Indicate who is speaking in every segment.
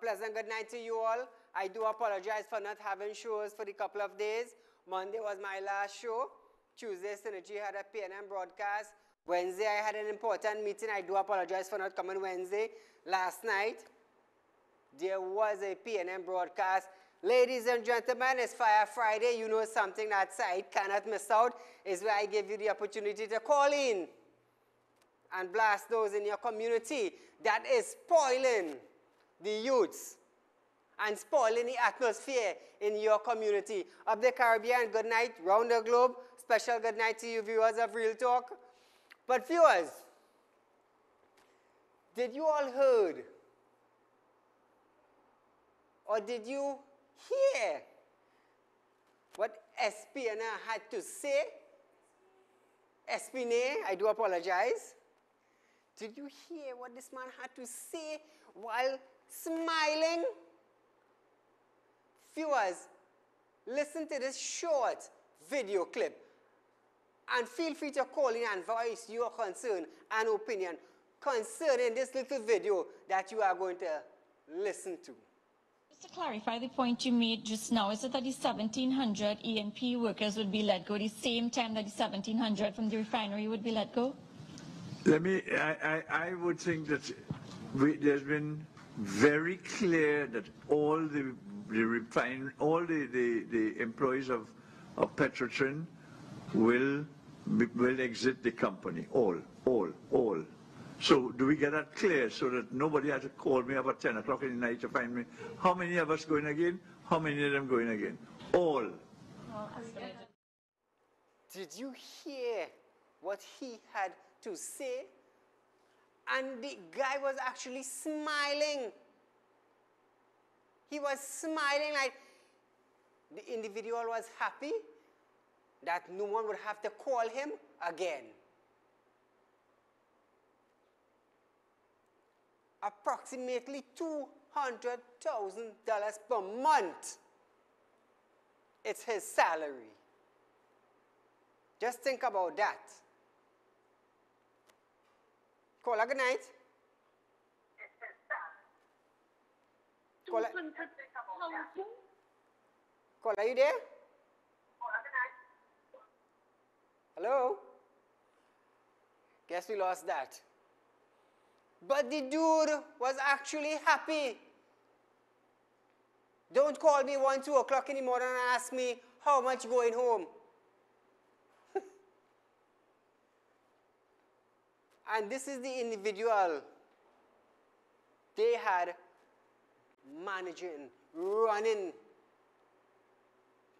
Speaker 1: Pleasant good night to you all. I do apologize for not having shows for the couple of days. Monday was my last show. Tuesday, Synergy had a PNM broadcast. Wednesday, I had an important meeting. I do apologize for not coming Wednesday. Last night, there was a PNM broadcast. Ladies and gentlemen, it's Fire Friday. You know something that side cannot miss out is where I give you the opportunity to call in and blast those in your community that is spoiling the youths and spoiling the atmosphere in your community. Up the Caribbean, good night. Round the globe, special good night to you viewers of Real Talk. But viewers, did you all heard or did you hear what Espina had to say? Espine, I do apologize. Did you hear what this man had to say while smiling? Viewers, listen to this short video clip and feel free to call in and voice your concern and opinion concerning this little video that you are going to listen to.
Speaker 2: Just to clarify the point you made just now, is it that the 1,700 E&P workers would be let go the same time that the 1,700 from the refinery would be let go?
Speaker 3: I would think that there's been very clear that all the employees of Petrotrin will exit the company, all. So do we get that clear so that nobody has to call me about 10 o'clock in the night to find me? How many of us going again? How many of them going again? All.
Speaker 1: Did you hear what he had to say? And the guy was actually smiling. He was smiling like the individual was happy that no one would have to call him again. Approximately $200,000 per month. It's his salary. Just think about that. Caller, good night. Caller, are you there? Hello? Guess we lost that. But the dude was actually happy. Don't call me 1, 2 o'clock in the morning and ask me how much going home. And this is the individual they had managing, running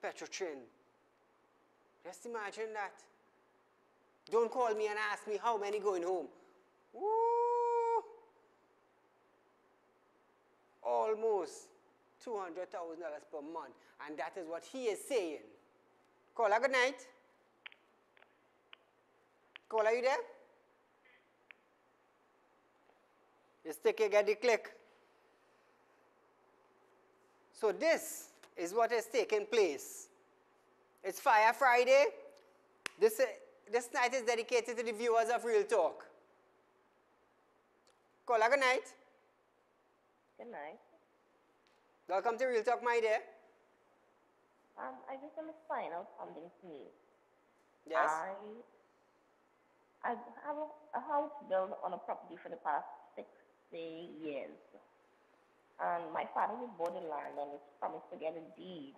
Speaker 1: Petrotrin. Just imagine that. Don't call me and ask me how many going home. Woo! Almost $200,000 per month. And that is what he is saying. Caller, good night. Caller, are you there? Just take a get the click. So this is what is taking place. It's Fire Friday. This night is dedicated to the viewers of Real Talk. Caller, good night.
Speaker 4: Good night.
Speaker 1: Welcome to Real Talk, my dear.
Speaker 4: I just want to find out something to me.
Speaker 1: Yes.
Speaker 4: I have a house built on a property for the past 60 years. And my father who bought the land and was promised to get a deed.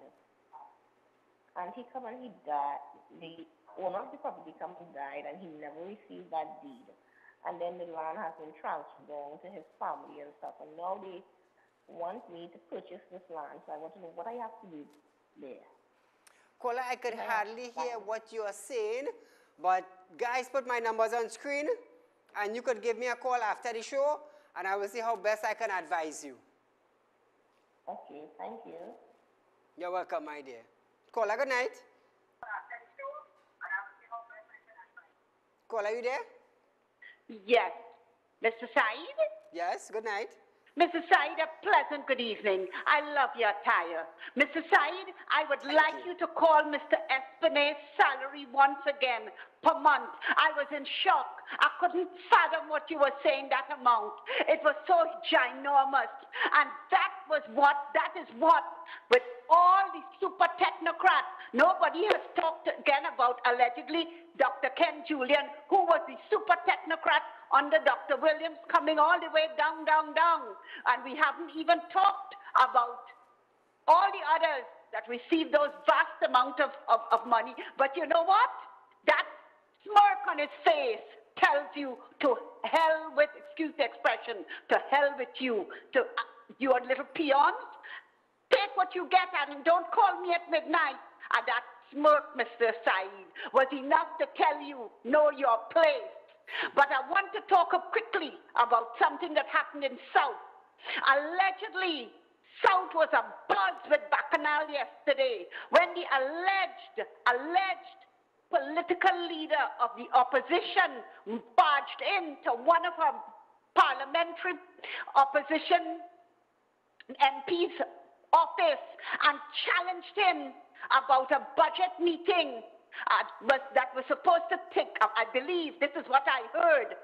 Speaker 4: And he come and he died. The owner of the property come and died, and he never received that deed. And then the land has been transferred on to his family and stuff. And now they want me to purchase this land. So I want to know what I have to do there.
Speaker 1: Caller, I could hardly hear what you are saying, but guys, put my numbers on screen, and you could give me a call after the show, and I will see how best I can advise you.
Speaker 4: Okay, thank you.
Speaker 1: You're welcome, my dear. Caller, good night. Caller, are you there?
Speaker 5: Yes. Mr. Saeed?
Speaker 1: Yes, good night.
Speaker 5: Mr. Said, a pleasant good evening. I love your attire. Mr. Said, I would like you to call Mr. Espinet's salary once again per month. I was in shock. I couldn't fathom what you were saying, that amount. It was so ginormous. And that is what, with all these super technocrats, nobody has talked again about, allegedly, Dr. Ken Julian, who was the super technocrat under Dr. Williams, coming all the way down, down, down. And we haven't even talked about all the others that received those vast amounts of money. But you know what? That smirk on his face tells you to hell with, excuse the expression, to hell with you, to your little peons. Take what you get and don't call me at midnight. And that smirk, Mr. Said, was enough to tell you, know your place. But I want to talk quickly about something that happened in South. Allegedly, South was abuzz with Bacchanal yesterday when the alleged political leader of the opposition barged into one of her parliamentary opposition MP's office and challenged him about a budget meeting that was supposed to take, I believe, this is what I heard,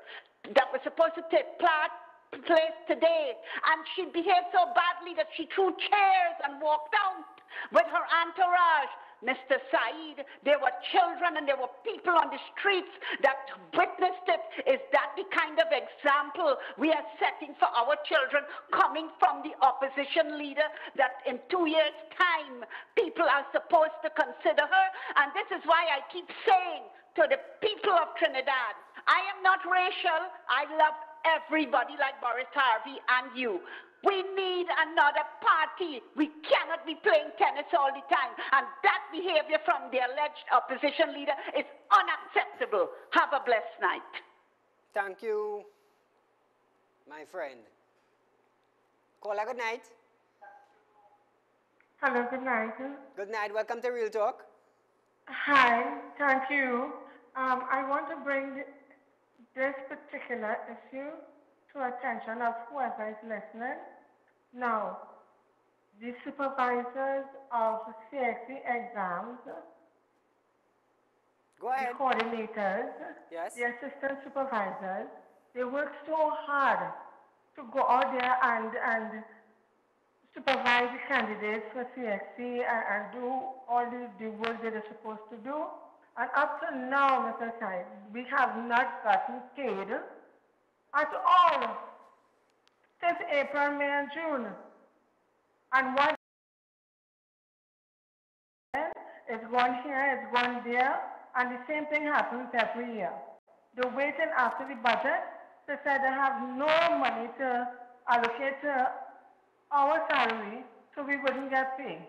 Speaker 5: that was supposed to take place today. And she behaved so badly that she threw chairs and walked out with her entourage. Mr. Said, there were children and there were people on the streets that witnessed it. Is that the kind of example we are setting for our children coming from the opposition leader, that in 2 years' time people are supposed to consider her? And this is why I keep saying to the people of Trinidad, I am not racial. I love everybody like Boris Harvey and you. We need another party. We cannot be playing tennis all the time. And that behavior from the alleged opposition leader is unacceptable. Have a blessed night.
Speaker 1: Thank you, my friend. Caller, good night.
Speaker 6: Hello, good night.
Speaker 1: Good night. Welcome to Real Talk.
Speaker 6: Hi, thank you. I want to bring this particular issue to attention of whoever is listening. Now, the supervisors of CXC exams,
Speaker 1: Go ahead.
Speaker 6: the coordinators,
Speaker 1: Yes.
Speaker 6: the assistant supervisors, they work so hard to go out there and supervise the candidates for CXC and do all the work that they're supposed to do. And up to now, Mr. Said, we have not gotten paid at all since April, May, and June. And what is gone here, it's gone there, and the same thing happens every year. They're waiting after the budget. They said they have no money to allocate to our salary, so we wouldn't get paid.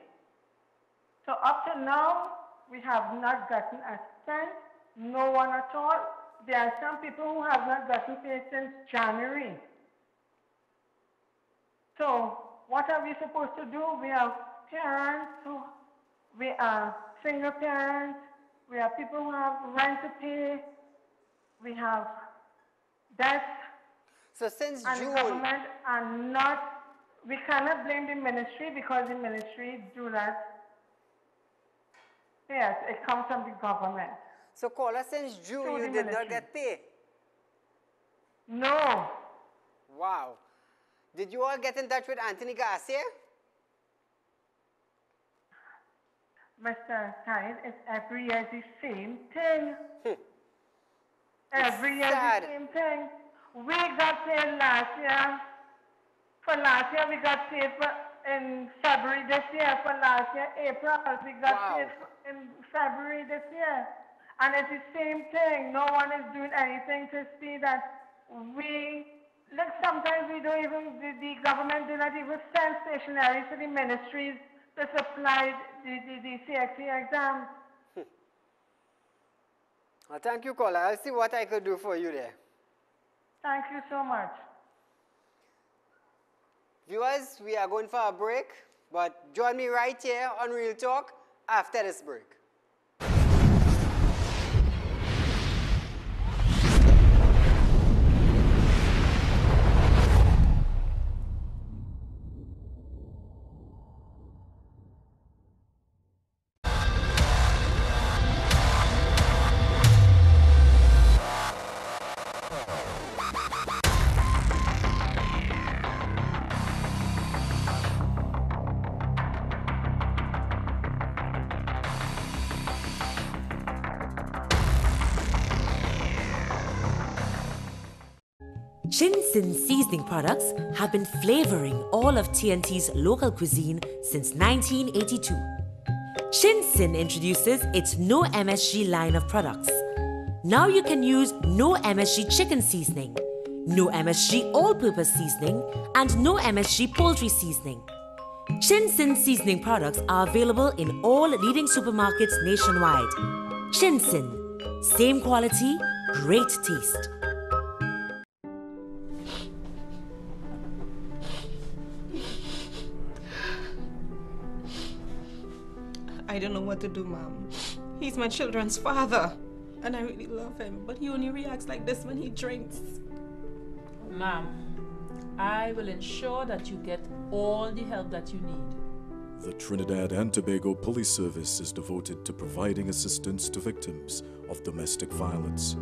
Speaker 6: So up to now, we have not gotten a cent, no one at all. There are some people who have not gotten paid since January. So what are we supposed to do? We have parents we are single parents, we have people who have rent to pay, we have debts.
Speaker 1: So since
Speaker 6: and
Speaker 1: June,
Speaker 6: the government are not, we cannot blame the ministry because the ministry do not. Yes, it comes from the government.
Speaker 1: so caller, since June
Speaker 6: Through
Speaker 1: you
Speaker 6: the
Speaker 1: did not
Speaker 6: ministry.
Speaker 1: get paid.
Speaker 6: No.
Speaker 1: Wow. Did you all get in touch with Anthony Garcia?
Speaker 6: Mr. Said, it's every year the same thing. Every year
Speaker 1: sad.
Speaker 6: the same thing. We got paid last year. For last year, we got paid in February this year. For last year, April, we got
Speaker 1: Wow.
Speaker 6: paid in February this year. And it's the same thing. No one is doing anything to see that look, sometimes we don't even, the government do not even send stationery to the ministries to supply the CXC exams.
Speaker 1: Well, thank you, caller. I'll see what I could do for you there.
Speaker 6: Thank you so much.
Speaker 1: Viewers, we are going for a break, but join me right here on Real Talk after this break.
Speaker 7: Chin Sin seasoning products have been flavoring all of TNT's local cuisine since 1982. Chin Sin introduces its No MSG line of products. Now you can use No MSG chicken seasoning, No MSG all-purpose seasoning, and No MSG poultry seasoning. Chin Sin seasoning products are available in all leading supermarkets nationwide. Chin Sin, same quality, great taste.
Speaker 8: I don't know what to do, Mom. He's my children's father, and I really love him, but he only reacts like this when he drinks.
Speaker 9: Ma'am, I will ensure that you get all the help that you need.
Speaker 10: The Trinidad and Tobago Police Service is devoted to providing assistance to victims of domestic violence.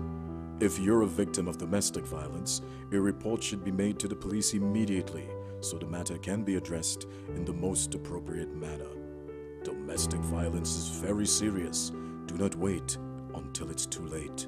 Speaker 10: If you're a victim of domestic violence, a report should be made to the police immediately so the matter can be addressed in the most appropriate manner. Domestic violence is very serious. Do not wait until it's too late.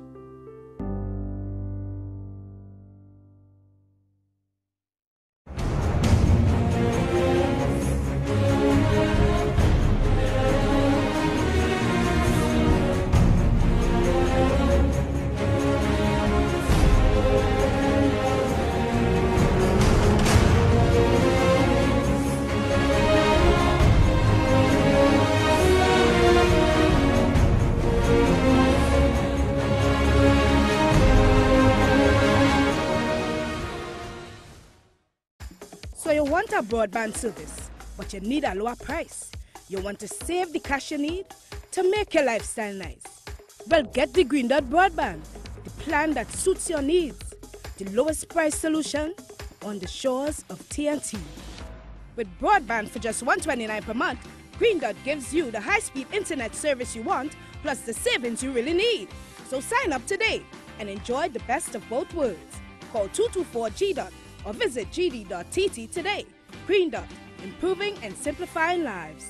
Speaker 11: So you want a broadband service, but you need a lower price. You want to save the cash you need to make your lifestyle nice. Well, get the Green Dot Broadband, the plan that suits your needs, the lowest price solution on the shores of TNT. With broadband for just $129 per month, Green Dot gives you the high-speed internet service you want, plus the savings you really need. So sign up today and enjoy the best of both worlds. Call 224-GDOT or visit gd.tt today. Green Dot, improving and simplifying lives.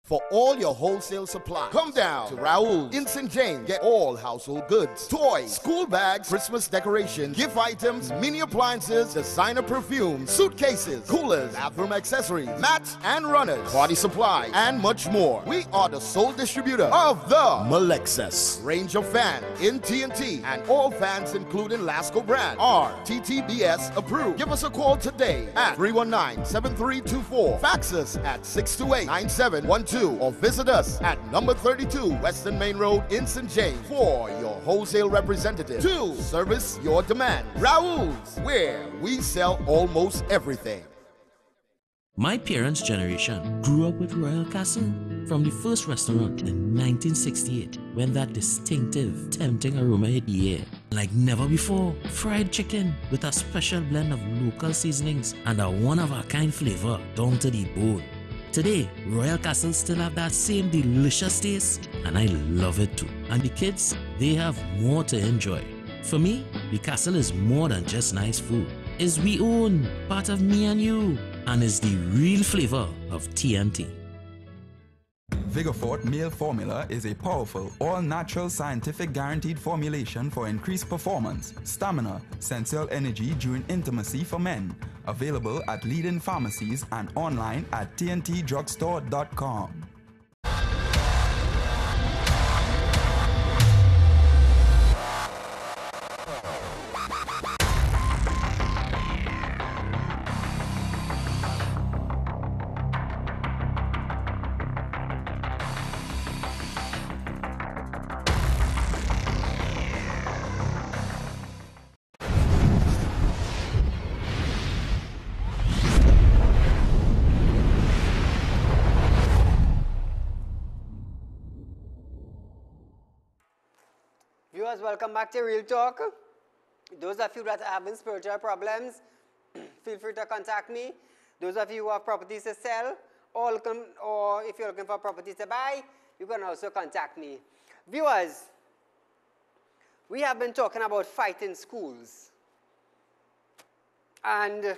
Speaker 12: For all your wholesale supply, come down to Raoul's in St. James. Get all household goods, toys, school bags, Christmas decorations, gift items, mini appliances, designer perfumes, suitcases, coolers, bathroom accessories, mats and runners, party supplies, and much more. We are the sole distributor of the Malexus range of fans in TNT, and all fans, including Lasco brand, are TTBS approved. Give us a call today at 319-7324. Fax us at 628-9712. Or visit us at number 32 Western Main Road in St. James for your wholesale representative to service your demand. Raoul's, where we sell almost everything.
Speaker 13: My parents' generation grew up with Royal Castle. From the first restaurant in 1968, when that distinctive, tempting aroma hit the air. Like never before, fried chicken with a special blend of local seasonings and a one-of-a-kind flavor down to the bone. Today, Royal Castle still have that same delicious taste, and I love it too. And the kids, they have more to enjoy. For me, the Castle is more than just nice food. It's we own, part of me and you, and is the real flavor of TNT.
Speaker 14: Vigorfort Male Formula is a powerful, all-natural scientific guaranteed formulation for increased performance, stamina, sensual energy during intimacy for men. Available at leading pharmacies and online at tntdrugstore.com.
Speaker 1: Viewers, welcome back to Real Talk. Those of you that are having spiritual problems, feel free to contact me. Those of you who have properties to sell, or if you're looking for properties to buy, you can also contact me. Viewers, we have been talking about fighting schools. And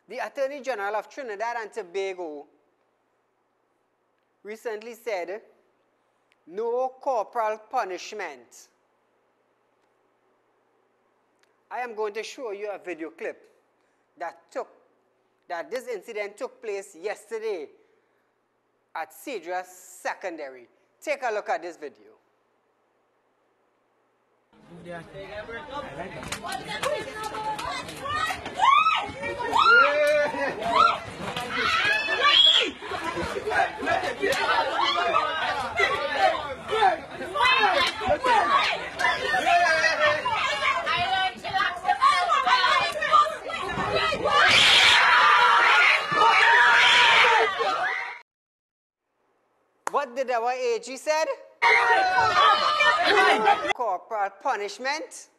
Speaker 1: the Attorney General of Trinidad and Tobago recently said, no corporal punishment I am going to show you a video clip that this incident took place yesterday at Cedar Secondary. Take a look at this video. What did our AG said? Corporal punishment.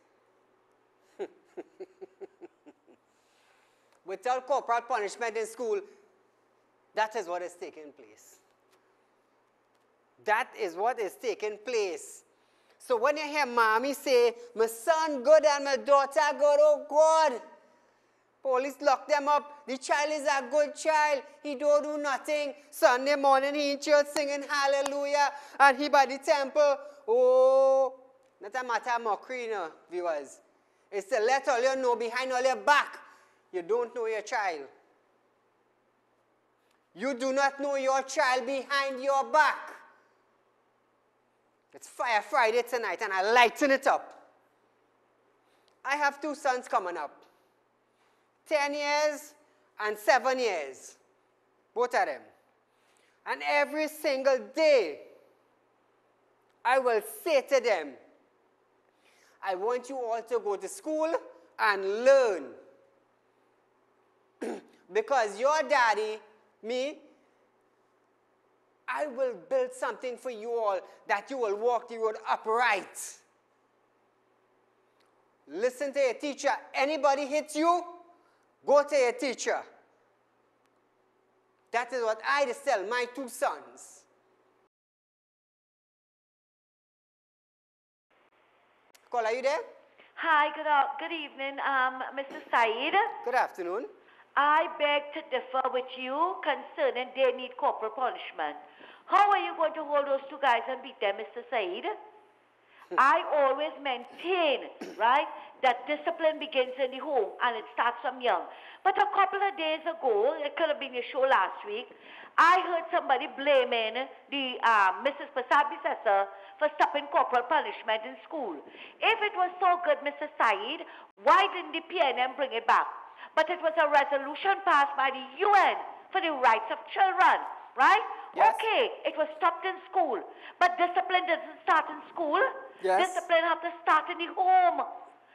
Speaker 1: Without corporal punishment in school, that is what is taking place. That is what is taking place. So when you hear mommy say, my son good and my daughter good, oh God, police lock them up. The child is a good child. He don't do nothing. Sunday morning he in church singing hallelujah. And he by the temple. Oh, not a matter of mockery, no, viewers. It's to let all you know behind all your back. You don't know your child. You do not know your child behind your back. It's Fire Friday tonight and I lighten it up. I have two sons coming up. 10 years and 7 years. Both of them. And every single day, I will say to them, I want you all to go to school and learn. Because your daddy, me, I will build something for you all that you will walk the road upright. Listen to your teacher. Anybody hits you, go to your teacher. That is what I tell my two sons. Call, are you there?
Speaker 15: Hi, good evening, Mr. Said.
Speaker 1: Good afternoon.
Speaker 15: I beg to differ with you concerning they need corporal punishment. How are you going to hold those two guys and beat them, Mr. Said? I always maintain, right, that discipline begins in the home and it starts from young. But a couple of days ago, it could have been your show last week, I heard somebody blaming the Mrs. Prasad's assessor for stopping corporal punishment in school. If it was so good, Mr. Said, why didn't the PNM bring it back? But it was a resolution passed by the UN for the rights of children, right? Yes. Okay, it was stopped in school. But discipline doesn't start in school. Yes. Discipline has to start in the home.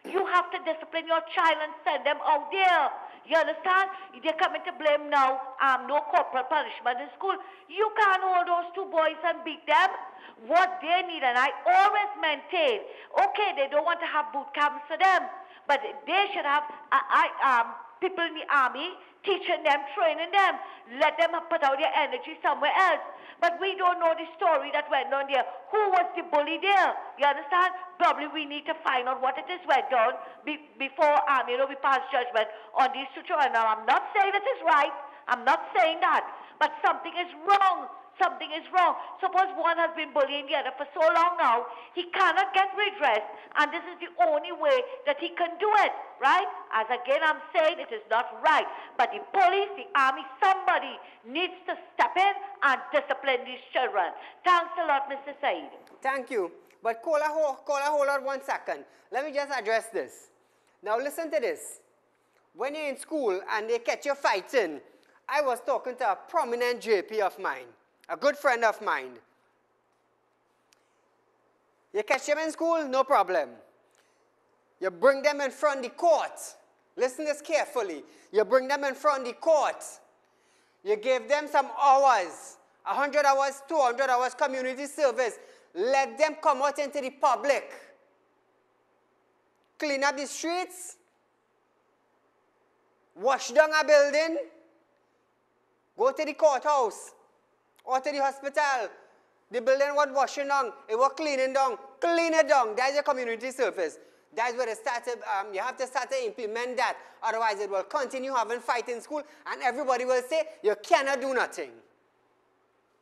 Speaker 15: You have to discipline your child and send them out there. You understand? They're coming to blame now, no corporal punishment in school. You can't hold those two boys and beat them. What they need, and I always maintain, okay, they don't want to have boot camps for them, but they should have people in the army teaching them, training them. Let them put out their energy somewhere else. But we don't know the story that went on there. Who was the bully there? You understand? Probably we need to find out what it is went on before we pass judgment on these two children. Now, I'm not saying it is right. I'm not saying that. But something is wrong. Something is wrong. Suppose one has been bullying the other for so long now, he cannot get redress, and this is the only way that he can do it, right? As again, I'm saying it is not right. But the police, the army, somebody needs to step in and discipline these children. Thanks a lot, Mr. Said.
Speaker 1: Thank you. But hold on 1 second. Let me just address this. Now listen to this. When you're in school and they catch you fighting, I was talking to a prominent JP of mine, a good friend of mine. You catch them in school, no problem. You bring them in front of the court. Listen to this carefully. You bring them in front of the court. You give them some hours, 100 hours, 200 hours community service. Let them come out into the public. Clean up the streets. Wash down a building. Go to the courthouse or to the hospital. The building was washing down, it was cleaning down. Clean it down. That's your community service. That's where it started. You have to start to implement that. Otherwise, it will continue having fight in school, and everybody will say, you cannot do nothing.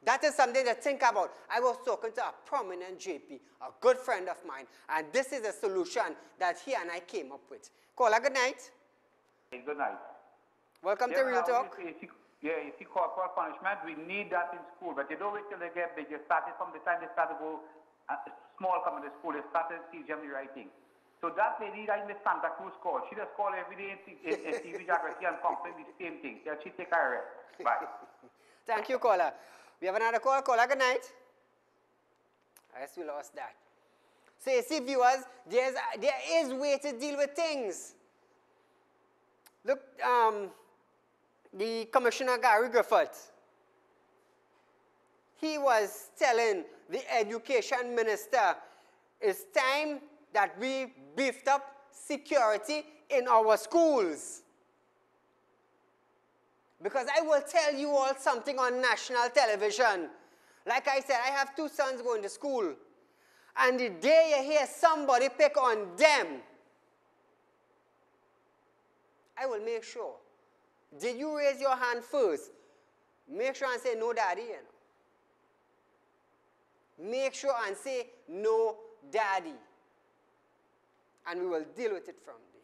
Speaker 1: That is something to think about. I was talking to a prominent JP, a good friend of mine, and this is a solution that he and I came up with. Caller, good night.
Speaker 16: Hey, good night.
Speaker 1: Welcome to Real Talk.
Speaker 16: If you call for punishment, we need that in school, but you don't wait till they get big. You start it from the time they start to go small coming to school. They start to teach them the right thing. So that lady that in the Santa Cruz call, she just call every day in TV geography and complain the same thing. Yeah, she take her rest. Bye.
Speaker 1: Thank you, caller. We have another call. Caller, good night. I guess we lost that. So you see, viewers, there is way to deal with things. Look, the Commissioner Gary Griffith, he was telling the Education Minister, it's time that we beefed up security in our schools. Because I will tell you all something on national television. Like I said, I have 2 sons going to school. And the day you hear somebody pick on them, I will make sure. Did you raise your hand first? Make sure and say no, daddy. You know. Make sure and say no, daddy. And we will deal with it from there.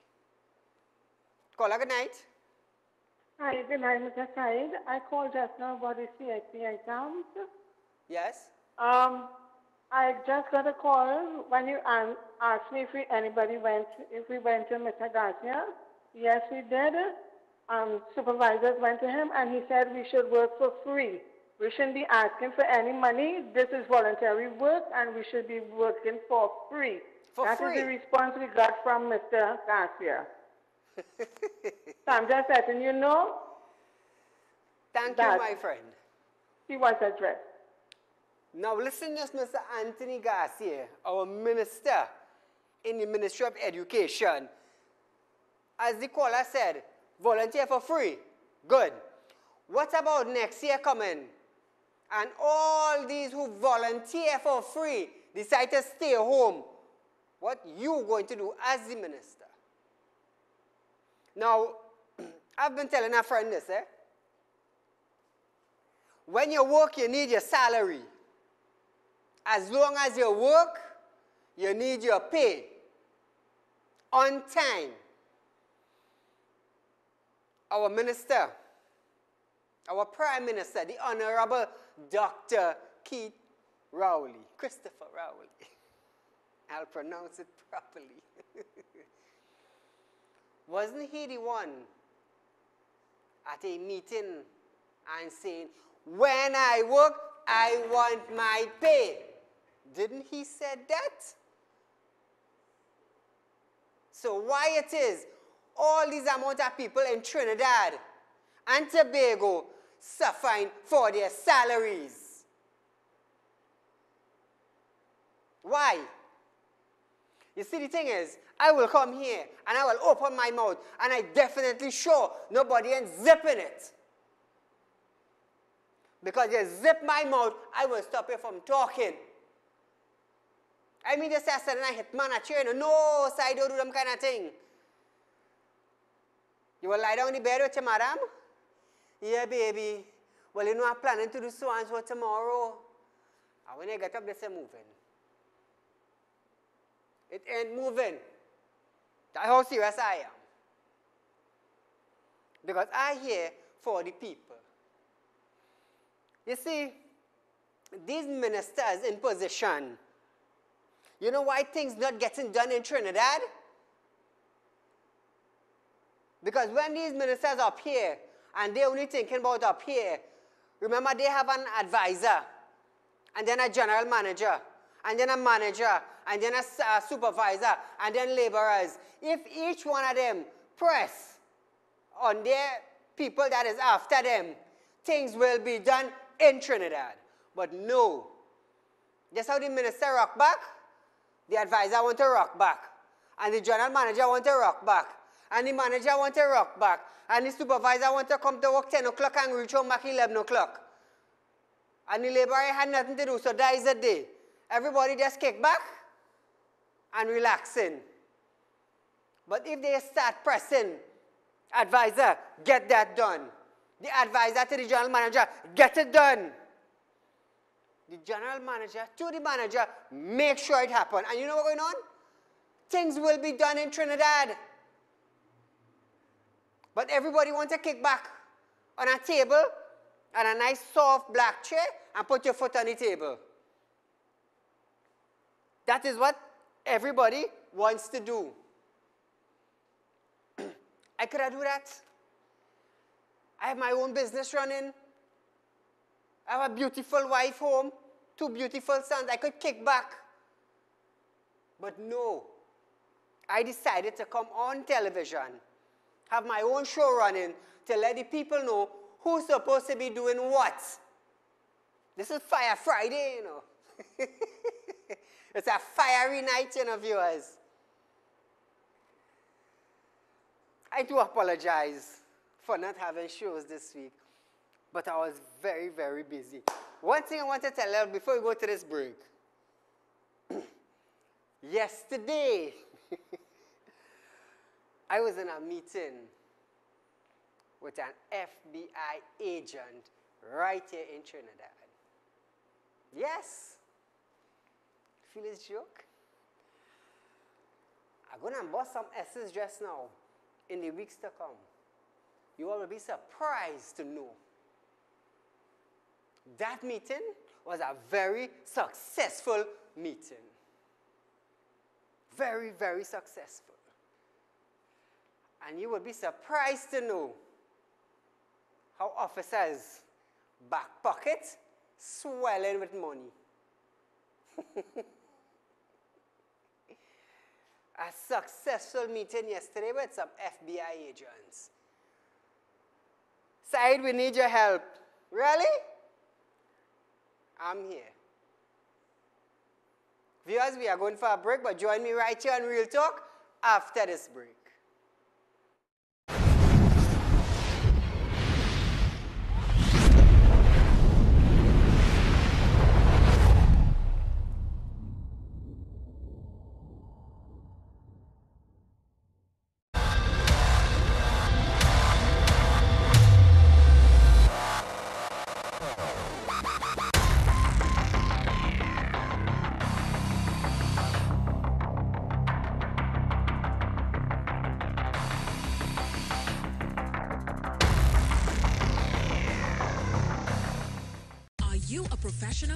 Speaker 1: Caller, good night.
Speaker 6: Hi, good night, Mr. Said. I called just now about the CIP exams.
Speaker 1: Yes?
Speaker 6: I just got a call when you asked me if we went to Mr. Garcia. Yes, we did. Supervisors went to him, and he said we should work for free. We shouldn't be asking for any money. This is voluntary work, and we should be working for free. That is the response we got from Mr. Garcia. So I'm just letting you know.
Speaker 1: Thank you, my friend.
Speaker 6: He was addressed.
Speaker 1: Now listen to Mr. Anthony Garcia, our minister in the Ministry of Education. As the caller said, volunteer for free. Good. What about next year coming? And all these who volunteer for free decide to stay home. What you going to do as the minister? Now, I've been telling a friend this, When you work, you need your salary. As long as you work, you need your pay. On time. Our minister, our Prime Minister, the Honorable Dr. Keith Rowley, Christopher Rowley. I'll pronounce it properly. Wasn't he the one at a meeting and saying, when I work, I want my pay? Didn't he say that? So why it is all these amount of people in Trinidad and Tobago suffering for their salaries? Why? You see, the thing is, I will come here and I will open my mouth and I definitely sure nobody ain't zipping it. Because you zip my mouth, I will stop you from talking. I mean, just say I hit man at you, no, so I don't do them kind of thing. You will lie down in the bed with your madam? Yeah, baby. Well, you know, I'm planning to do so and so tomorrow. And when you get up, they say moving. It ain't moving. That's how serious I am. Because I here for the people. You see, these ministers in position, you know why things not getting done in Trinidad? Because when these ministers up here, and they're only thinking about up here, remember they have an advisor, and then a general manager, and then a manager, and then a supervisor, and then laborers. If each one of them press on their people that is after them, things will be done in Trinidad. But no. That's how the minister rock back. The advisor want to rock back. And the general manager want to rock back. And the manager want to rock back. And the supervisor want to come to work 10 o'clock and reach home back 11 o'clock. And the laborer had nothing to do, so that is the day. Everybody just kick back and relaxing. But if they start pressing, advisor, get that done. The advisor to the general manager, get it done. the general manager to the manager, make sure it happens. And you know what's going on? Things will be done in Trinidad. But everybody wants a kickback on a table and a nice soft black chair and put your foot on the table. That is what everybody wants to do. I could do that. I have my own business running. I have a beautiful wife home, 2 beautiful sons. I could kick back. But no, I decided to come on television, have my own show running to let the people know who's supposed to be doing what. This is Fire Friday, you know. It's a fiery night, you know, viewers. I do apologize for not having shows this week, but I was very, very busy. One thing I want to tell you before we go to this break. Yesterday, I was in a meeting with an FBI agent right here in Trinidad. Yes. Feel his joke? I'm going to bust some S's just now in the weeks to come. You all will be surprised to know that meeting was a very successful meeting. Very, very successful. And you will be surprised to know how officers' back pockets swelling with money. A successful meeting yesterday with some FBI agents. Said, we need your help. Really? I'm here. Viewers, we are going for a break, but join me right here on Real Talk after this break.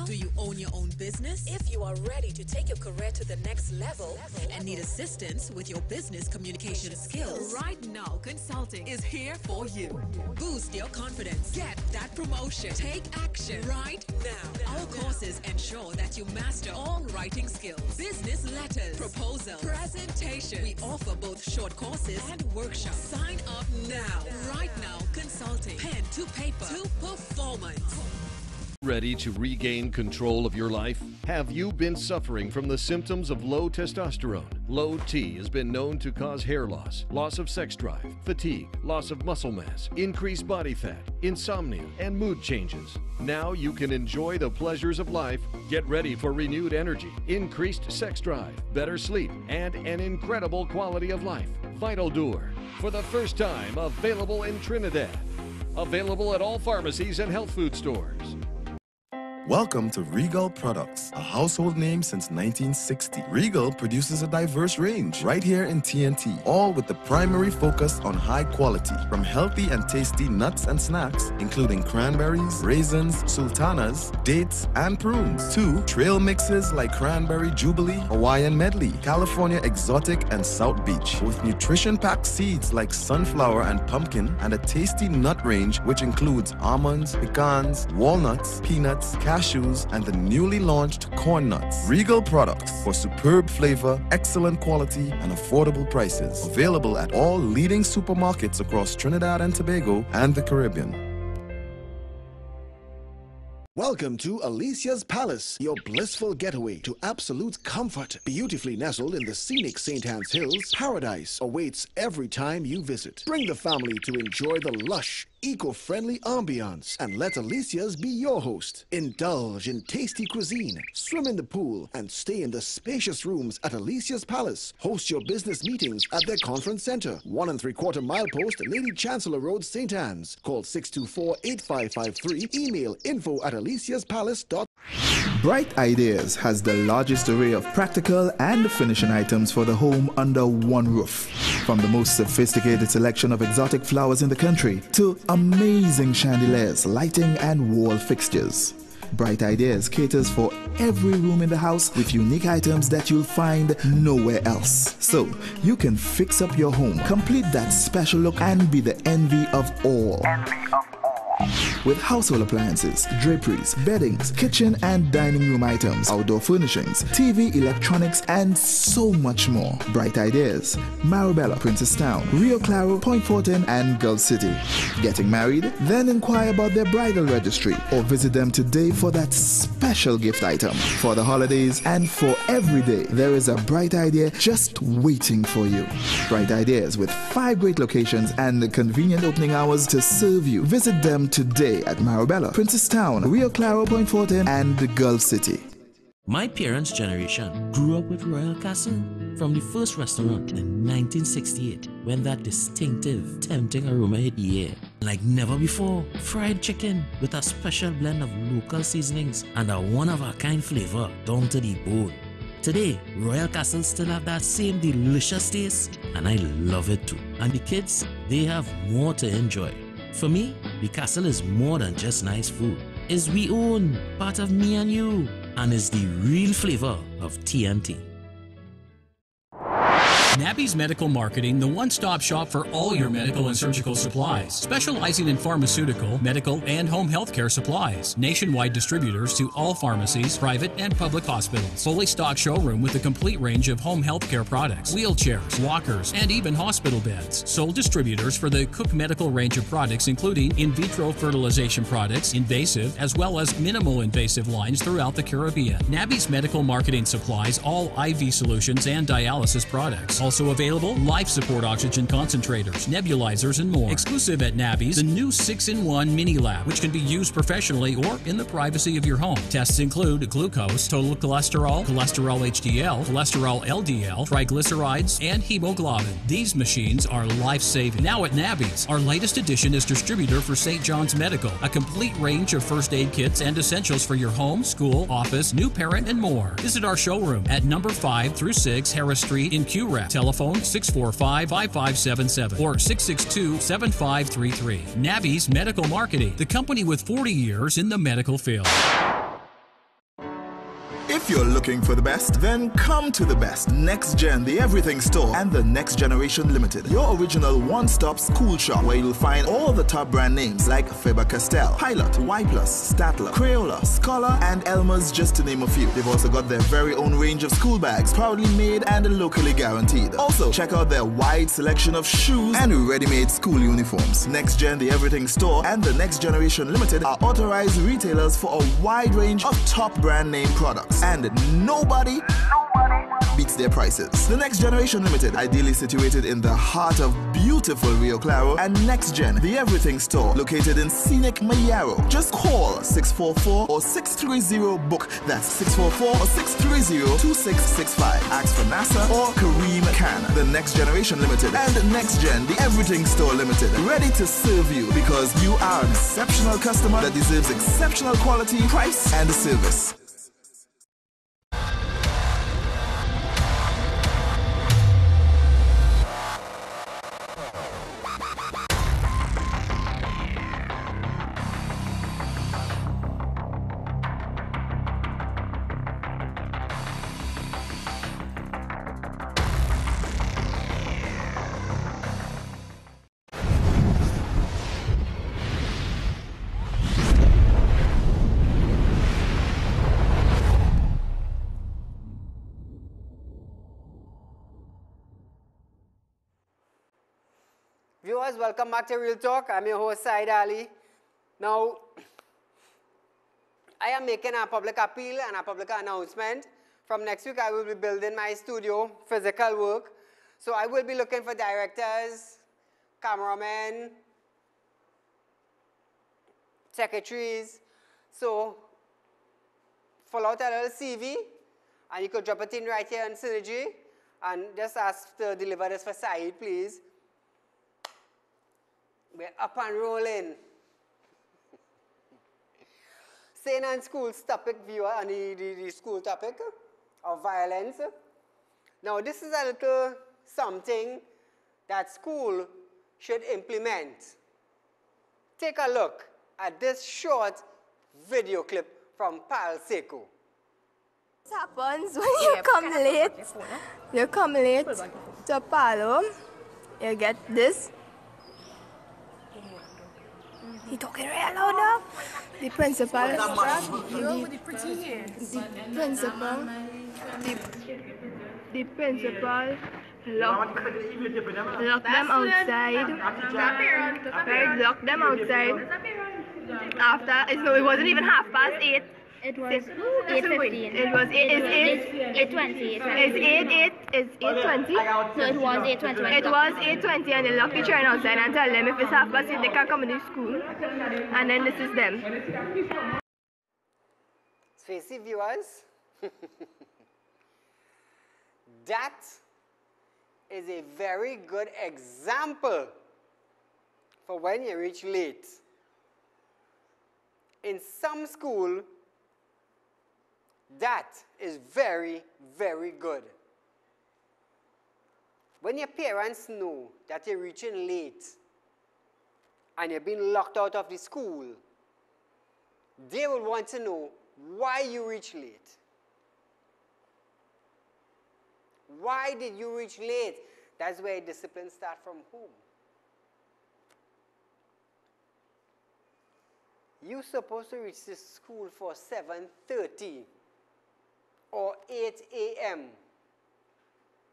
Speaker 17: Do you own your own business? If you are ready to take your career to the next level and need assistance with your business communication skills, Right Now Consulting is here for you. Boost your confidence. Get that promotion. Take action right now. Our courses ensure that you master all writing skills, business letters, proposal, presentation. We offer both short courses and workshops. Sign up now. Right Now Consulting. Pen to paper to performance.
Speaker 18: Ready to regain control of your life? Have you been suffering from the symptoms of low testosterone? Low T has been known to cause hair loss, loss of sex drive, fatigue, loss of muscle mass, increased body fat, insomnia, and mood changes. Now you can enjoy the pleasures of life, get ready for renewed energy, increased sex drive, better sleep, and an incredible quality of life. Vital Dur, for the first time available in Trinidad. Available at all pharmacies and health food stores.
Speaker 19: Welcome to Regal Products, a household name since 1960. Regal produces a diverse range right here in TNT, all with the primary focus on high quality. From healthy and tasty nuts and snacks, including cranberries, raisins, sultanas, dates, and prunes, to trail mixes like Cranberry Jubilee, Hawaiian Medley, California Exotic, and South Beach, with nutrition-packed seeds like sunflower and pumpkin, and a tasty nut range which includes almonds, pecans, walnuts, peanuts, cashews, and the newly launched corn nuts. Regal Products for superb flavor, excellent quality, and affordable prices. Available at all leading supermarkets across Trinidad and Tobago and the Caribbean.
Speaker 20: Welcome to Alicia's Palace, your blissful getaway to absolute comfort. Beautifully nestled in the scenic St. Anne's Hills, paradise awaits every time you visit. Bring the family to enjoy the lush, eco-friendly ambiance and let Alicia's be your host. Indulge in tasty cuisine, swim in the pool, and stay in the spacious rooms at Alicia's Palace. Host your business meetings at their conference center, 1 3/4 mile post, Lady Chancellor Road, St. Anne's. Call 624-8553. Email info@aliciaspalace.com.
Speaker 21: Bright Ideas has the largest array of practical and finishing items for the home under one roof. From the most sophisticated selection of exotic flowers in the country to amazing chandeliers, lighting and wall fixtures. Bright Ideas caters for every room in the house with unique items that you'll find nowhere else. So you can fix up your home, complete that special look and be the envy of all. With household appliances, draperies, beddings, kitchen and dining room items, outdoor furnishings, TV, electronics, and so much more. Bright Ideas, Marabella, Princestown, Rio Claro, Point Fortin, and Gulf City. Getting married? Then inquire about their bridal registry or visit them today for that special gift item. For the holidays and for every day, there is a Bright Idea just waiting for you. Bright Ideas with 5 great locations and the convenient opening hours to serve you. Visit them today at Marabella, Princestown, Rio Claro, Point Fortin, and the Gulf City.
Speaker 13: My parents' generation grew up with Royal Castle. From the first restaurant in 1968, when that distinctive, tempting aroma hit the air. Like never before, fried chicken with a special blend of local seasonings and a one-of-a-kind flavor down to the bone. Today, Royal Castle still have that same delicious taste, and I love it too. And the kids, they have more to enjoy. For me, the castle is more than just nice food. It's we own, part of me and you, and is the real flavor of TNT.
Speaker 22: Nabby's Medical Marketing, the one-stop shop for all your medical and surgical supplies, specializing in pharmaceutical, medical, and home healthcare supplies. Nationwide distributors to all pharmacies, private and public hospitals. Fully stocked showroom with a complete range of home healthcare products, wheelchairs, walkers, and even hospital beds. Sole distributors for the Cook Medical range of products, including in vitro fertilization products, invasive, as well as minimal invasive lines throughout the Caribbean. Nabby's Medical Marketing supplies all IV solutions and dialysis products. Also available, life support oxygen concentrators, nebulizers, and more. Exclusive at Nabby's, the new 6-in-1 mini lab, which can be used professionally or in the privacy of your home. Tests include glucose, total cholesterol, cholesterol HDL, cholesterol LDL, triglycerides, and hemoglobin. These machines are life-saving. Now at Nabby's, our latest addition is distributor for St. John's Medical, a complete range of first aid kits and essentials for your home, school, office, new parent, and more. Visit our showroom at number 5 through 6 Harris Street in Q-Rep. Telephone 645-5577 or 662-7533. Nabby's Medical Marketing, the company with 40 years in the medical field.
Speaker 21: If you're looking for the best, then come to the best. Next Gen, the Everything Store, and the Next Generation Limited. Your original one-stop school shop where you'll find all the top brand names like Faber-Castell, Pilot, Y+, Statler, Crayola, Scholar, and Elmer's, just to name a few. They've also got their very own range of school bags, proudly made and locally guaranteed. Also, check out their wide selection of shoes and ready-made school uniforms. Next Gen, the Everything Store, and the Next Generation Limited are authorized retailers for a wide range of top brand name products. And nobody beats their prices. The Next Generation Limited, ideally situated in the heart of beautiful Rio Claro, and Next Gen, the Everything Store, located in scenic Mayaro. Just call 644 or 630-BOOK. That's 644 or 630-2665. Ask for NASA or Kareem Khan. The Next Generation Limited and Next Gen, the Everything Store Limited, ready to serve you because you are an exceptional customer that deserves exceptional quality, price, and service.
Speaker 1: Viewers, welcome back to Real Talk. I'm your host, Said Ali. Now, I am making a public appeal and a public announcement. From next week, I will be building my studio, physical work. So I will be looking for directors, cameramen, secretaries. So fill out a little CV, and you could drop it in right here on Synergy, and just ask to deliver this for Said, please. We're up and rolling. Saying on school's topic, viewer, on the school topic of violence. Now, this is a little something that school should implement. Take a look at this short video clip from Pal Seco.
Speaker 2: What happens when you come late to a parlor, you get this. He talking real loud now. The principal locked them outside. Right, locked them outside. After, it wasn't even 8:30.
Speaker 3: It was 8:15.
Speaker 2: It was
Speaker 3: 8:20.
Speaker 2: It's 8:20.
Speaker 3: No, it was 8:20.
Speaker 2: It was 8:20 and they locked the children outside and tell them if it's 8:30 they can't come to school. And then this is them.
Speaker 1: Tracy viewers, that is a very good example for when you reach late. In some school, that is very, very good. When your parents know that you're reaching late and you're being locked out of the school, they will want to know why you reach late. Why did you reach late? That's where discipline starts from home. You're supposed to reach the school for 7:30 or 8 a.m.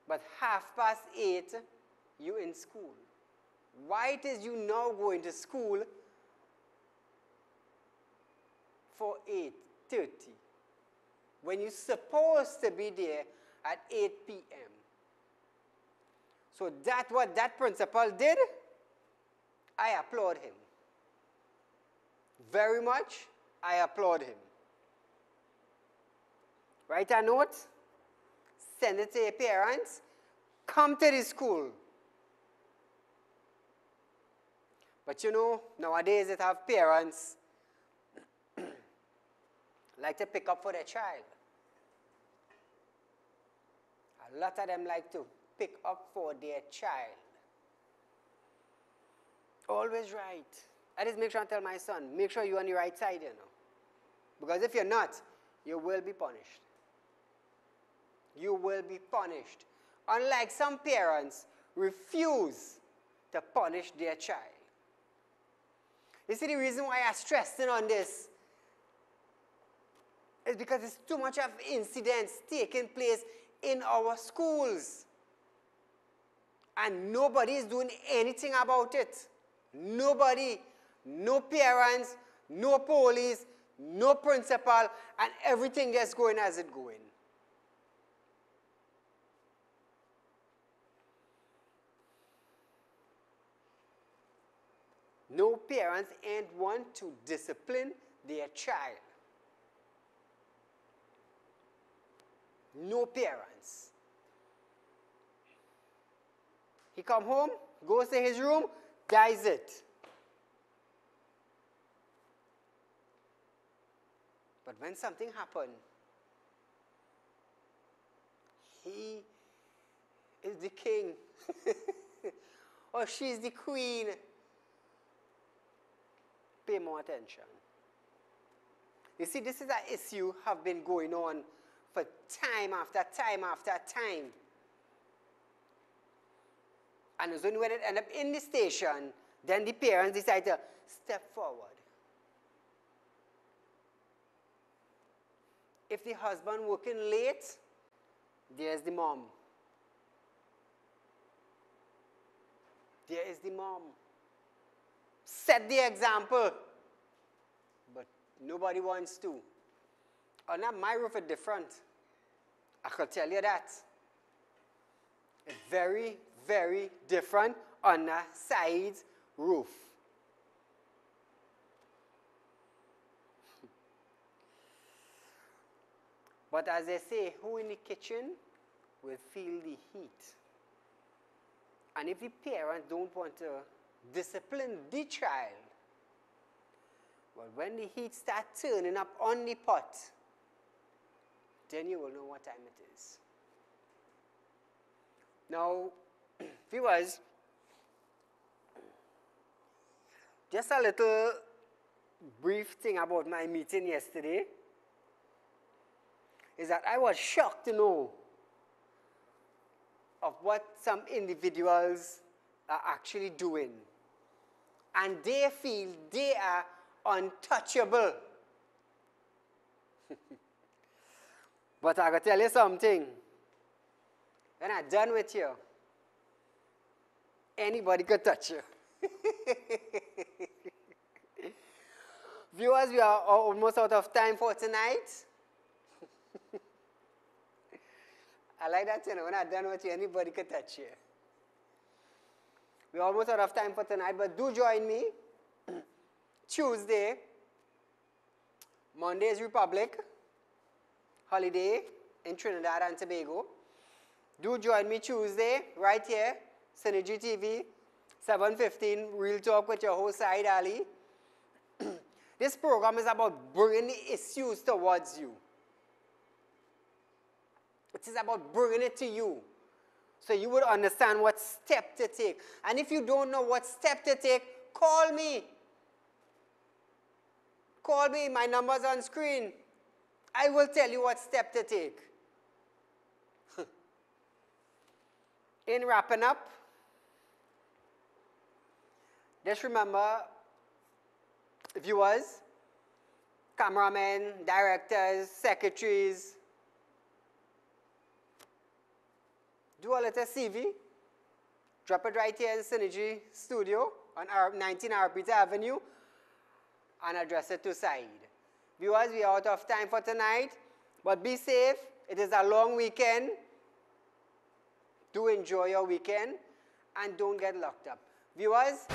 Speaker 1: But 8:30, you're in school. Why it is you now going to school for 8:30 when you're supposed to be there at 8 p.m.? So that's what that principal did. I applaud him. Very much, I applaud him. Write a note, send it to your parents, come to the school. But you know, nowadays it have parents like to pick up for their child. A lot of them like to pick up for their child. Always right. I just make sure I tell my son, make sure you're on the right side, you know. Because if you're not, you will be punished. You will be punished. Unlike some parents refuse to punish their child. You see, the reason why I'm stressing on this is because there's too much of incidents taking place in our schools. And nobody is doing anything about it. Nobody. No parents, no police, no principal, and everything just going as it going. No parents ain't want to discipline their child. No parents. He come home, goes to his room, dies it. But when something happened, he is the king or she's the queen. Pay more attention. You see, this is an issue have been going on for time after time after time. And it's only when it ends up in the station, then the parents decide to step forward. If the husband working late, there's the mom. There is the mom. Set the example. But nobody wants to. Under my roof is different. I can tell you that. It's very, very different under Said's roof. But as they say, who in the kitchen will feel the heat? And if the parents don't want to discipline the child, But when the heat starts turning up on the pot, then you will know what time it is. Now, viewers, just a little brief thing about my meeting yesterday is that I was shocked to know of what some individuals are actually doing. And they feel they are untouchable. But I gotta tell you something. When I'm done with you, anybody could touch you. Viewers, we are almost out of time for tonight. I like that, you know, when I'm done with you, anybody could touch you. We're almost out of time for tonight, but do join me. Tuesday, Monday is Republic holiday in Trinidad and Tobago. Do join me Tuesday, right here, Synergy TV, 7:15, Real Talk with your host, Saeed Ali. This program is about bringing the issues towards you. It is about bringing it to you, so you would understand what step to take. And if you don't know what step to take, call me. Call me, my number's on screen. I will tell you what step to take. In wrapping up, just remember, viewers, cameramen, directors, secretaries, do a little CV, drop it right here in Synergy Studio on 19 Arpita Avenue, and address it to Saeed. Viewers, we are out of time for tonight, but be safe. It is a long weekend. Do enjoy your weekend, and don't get locked up. Viewers,